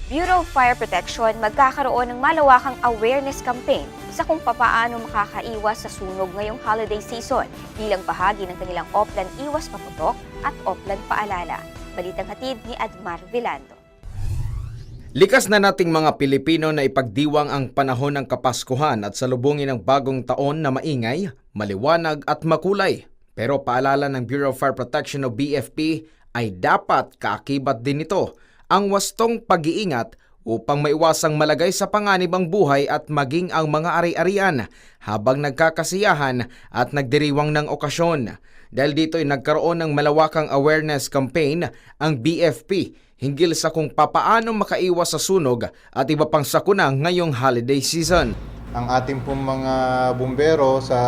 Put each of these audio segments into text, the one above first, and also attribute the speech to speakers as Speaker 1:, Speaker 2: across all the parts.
Speaker 1: Bureau of Fire Protection magkakaroon ng malawakang awareness campaign sa kung papaano makakaiwas sa sunog ngayong holiday season bilang bahagi ng kanilang Oplan Iwas Paputok at Oplan Paalala. Balitang hatid ni Admar Vilando.
Speaker 2: Likas na nating mga Pilipino na ipagdiwang ang panahon ng Kapaskuhan at salubungin ang bagong taon na maingay, maliwanag at makulay. Pero paalala ng Bureau of Fire Protection o BFP ay dapat kaakibat din ito ang wastong pag-iingat upang maiwasang malagay sa panganib ang buhay at maging ang mga ari-arian habang nagkakasiyahan at nagdiriwang ng okasyon. Dahil dito ay nagkaroon ng malawakang awareness campaign ang BFP hinggil sa kung papaano makaiwas sa sunog at iba pang sakuna ngayong holiday season.
Speaker 3: Ang ating pong mga bumbero sa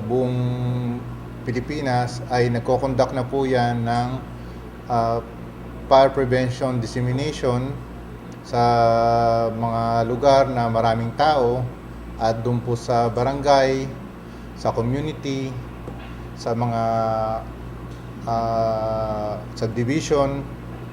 Speaker 3: buong Pilipinas ay nagko-conduct na po yan ng fire prevention dissemination sa mga lugar na maraming tao at doon po sa barangay, sa community, sa mga subdivision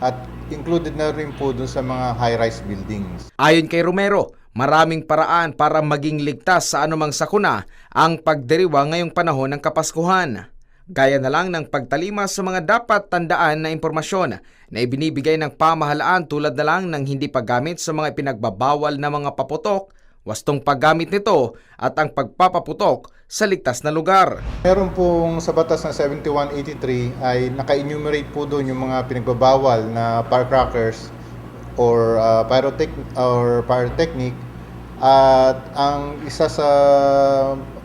Speaker 3: at included na rin po doon sa mga high-rise buildings.
Speaker 2: Ayon kay Romero, maraming paraan para maging ligtas sa anumang sakuna ang pagdiriwang ngayong panahon ng Kapaskuhan. Gaya na lang ng pagtalima sa mga dapat tandaan na impormasyon na ibinibigay ng pamahalaan tulad na lang ng hindi paggamit sa mga ipinagbabawal na mga paputok, wastong paggamit nito at ang pagpapaputok sa ligtas na lugar.
Speaker 3: Meron pong sa batas na 7183 ay naka-enumerate po doon yung mga pinagbabawal na firecrackers or pyrotechnic. At ang isa sa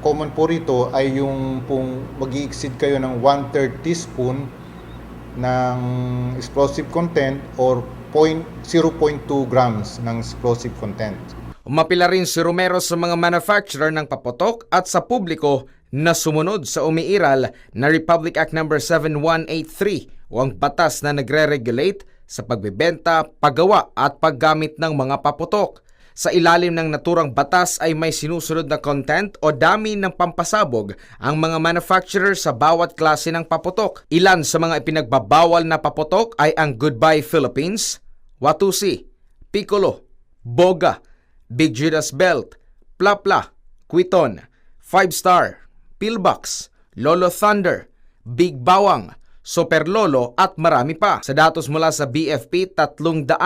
Speaker 3: common po rito ay yung pong mag-i-exceed kayo ng 1/3 teaspoon ng explosive content or 0.2 grams ng explosive content.
Speaker 2: Umapila rin si Romero sa mga manufacturer ng paputok at sa publiko na sumunod sa umiiral na Republic Act No. 7183 o ang batas na nagre-regulate sa pagbebenta, paggawa at paggamit ng mga paputok. Sa ilalim ng naturang batas ay may sinusunod na content o dami ng pampasabog ang mga manufacturer sa bawat klase ng paputok. Ilan sa mga ipinagbabawal na paputok ay ang Goodbye Philippines, Watusi, Piccolo, Boga, Big Judas Belt, Plapla, Quiton, 5-Star, Pillbox, Lolo Thunder, Big Bawang, Super Lolo at marami pa. Sa datos mula sa BFP, 300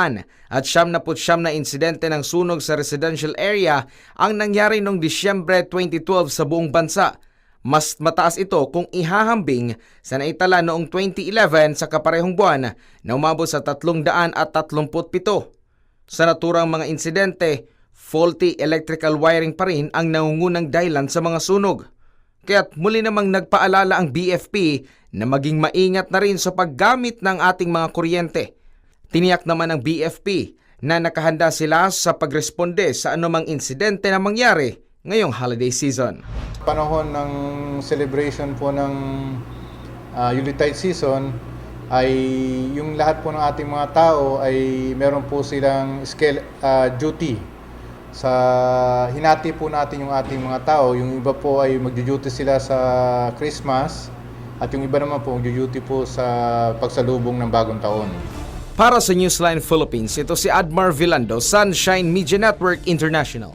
Speaker 2: at 79 na insidente ng sunog sa residential area ang nangyari noong Disyembre 2012 sa buong bansa. Mas mataas ito kung ihahambing sa naitala noong 2011 sa kaparehong buwan na umabot sa 337. Sa naturang mga insidente, faulty electrical wiring pa rin ang nangungunang dahilan sa mga sunog. Kaya't muli namang nagpaalala ang BFP na maging maingat na rin sa paggamit ng ating mga kuryente. Tiniyak naman ng BFP na nakahanda sila sa pagresponde sa anumang insidente na mangyari ngayong holiday season.
Speaker 3: Panahon ng celebration po ng Yuletide season ay yung lahat po ng ating mga tao ay meron po silang duty. Sa hinati po natin yung ating mga tao, yung iba po ay magjo-duty sila sa Christmas at yung iba naman po magjo-duty po sa pagsalubong ng bagong taon.
Speaker 2: Para sa Newsline Philippines, ito si Admar Vilando, Sunshine Media Network International.